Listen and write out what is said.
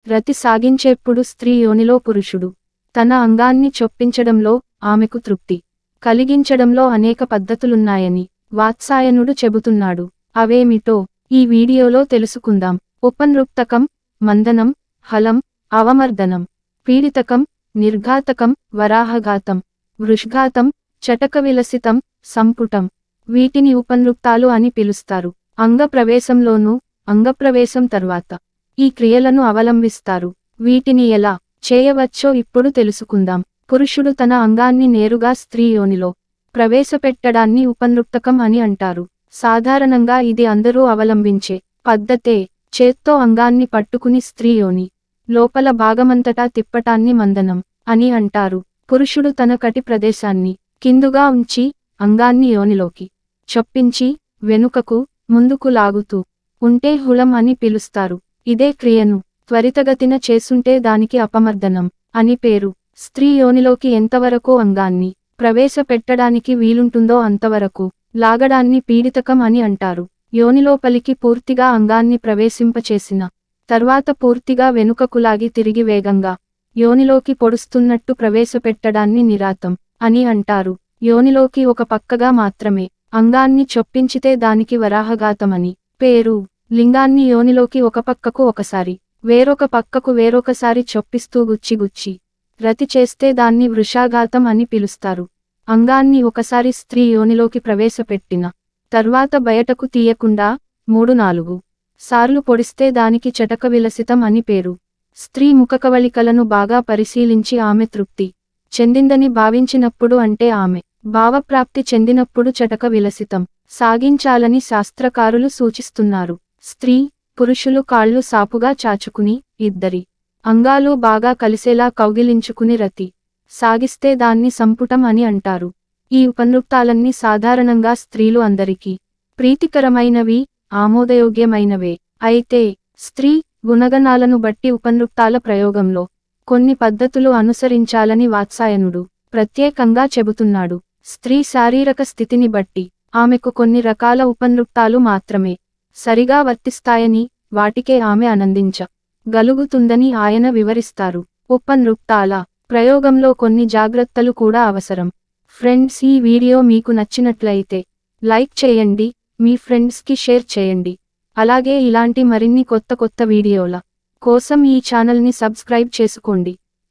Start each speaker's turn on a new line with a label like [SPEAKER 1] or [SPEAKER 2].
[SPEAKER 1] రతి సాగించేప్పుడు స్త్రీ యోనిలో పురుషుడు తన అంగాన్ని చొప్పించడంలో ఆమెకు తృప్తి కలిగించడంలో అనేక పద్ధతులున్నాయని వాత్సాయనుడు చెబుతున్నాడు. అవేమిటో ఈ వీడియోలో తెలుసుకుందాం. ఉపనృప్తకం, మందనం, హలం, అవమర్దనం, పీడితకం, నిర్ఘాతకం, వరాహఘాతం, వృష్ఘాతం, చటకవిలసితం, సంపుటం. వీటిని ఉపనృప్తాలు అని పిలుస్తారు. అంగప్రవేశంలోనూ అంగప్రవేశం తర్వాత ఈ క్రియలను అవలంబిస్తారు. వీటిని ఎలా చేయవచ్చో ఇప్పుడు తెలుసుకుందాం. పురుషుడు తన అంగాన్ని నేరుగా స్త్రీ యోనిలో ప్రవేశపెట్టడాన్ని ఉపనృప్తకం అని అంటారు. సాధారణంగా ఇది అందరూ అవలంబించే పద్ధతే. చేత్తో అంగాన్ని పట్టుకుని స్త్రీ యోని లోపల భాగమంతటా తిప్పటాన్ని మందనం అని అంటారు. పురుషుడు తన కటి ప్రదేశాన్ని కిందుగా ఉంచి అంగాన్ని యోనిలోకి చొప్పించి వెనుకకు ముందుకు లాగుతూ ఉంటే హుళం అని పిలుస్తారు. ఇదే క్రియను త్వరితగతిన చేసుంటే దానికి అపమర్దనం అని పేరు. స్త్రీ యోనిలోకి ఎంతవరకు అంగాన్ని ప్రవేశపెట్టడానికి వీలుంటుందో అంతవరకు లాగడాన్ని పీడితకం అని అంటారు. యోనిలోపలికి పూర్తిగా అంగాన్ని ప్రవేశింపచేసిన తర్వాత పూర్తిగా వెనుకకు లాగి తిరిగి వేగంగా యోనిలోకి పొడుస్తున్నట్టు ప్రవేశపెట్టడాన్ని నిరాతం అని అంటారు. యోనిలోకి ఒక పక్కగా మాత్రమే అంగాన్ని చొప్పించితే దానికి వరాహఘాతమని పేరు. లింగాన్ని యోనిలోకి ఒక పక్కకు ఒకసారి వేరొక పక్కకు వేరొకసారి చొప్పిస్తూ గుచ్చి రతి చేస్తే దాన్ని వృషాఘాతం అని పిలుస్తారు. అంగాన్ని ఒకసారి స్త్రీ యోనిలోకి ప్రవేశపెట్టిన తర్వాత బయటకు తీయకుండా 3-4 సార్లు పొడిస్తే దానికి చటకవిలసితం అని పేరు. స్త్రీ ముఖకవళికలను బాగా పరిశీలించి ఆమె తృప్తి చెందిందని భావించినప్పుడు అంటే ఆమె భావప్రాప్తి చెందినప్పుడు చటక విలసితం సాగించాలని శాస్త్రకారులు సూచిస్తున్నారు. స్త్రీ పురుషులు కాళ్ళు సాపుగా చాచుకుని ఇద్దరి అంగాలు బాగా కలిసేలా కౌగిలించుకుని రతి సాగిస్తే దాన్ని సంపుటం అని అంటారు. ఈ ఉపనృప్తాలన్నీ సాధారణంగా స్త్రీలు అందరికీ ప్రీతికరమైనవి, ఆమోదయోగ్యమైనవే. అయితే స్త్రీ గుణగణాలను బట్టి ఉపనృప్తాల ప్రయోగంలో కొన్ని పద్ధతులు అనుసరించాలని వాత్సాయనుడు ప్రత్యేకంగా చెబుతున్నాడు. స్త్రీ శారీరక స్థితిని బట్టి ఆమెకు కొన్ని రకాల ఉపనృప్తాలు మాత్రమే సరిగా వర్తిస్తాయని, వాటికే ఆమె ఆనందించగలుగుతుందని ఆయన వివరిస్తారు. ఉపనృప్తాల ప్రయోగంలో కొన్ని జాగ్రత్తలు కూడా అవసరం. ఫ్రెండ్స్, ఈ వీడియో మీకు నచ్చినట్లయితే లైక్ చేయండి, మీ ఫ్రెండ్స్కి షేర్ చేయండి. అలాగే ఇలాంటి మరిన్ని కొత్త వీడియోల కోసం ఈ ఛానల్ని సబ్స్క్రైబ్ చేసుకోండి.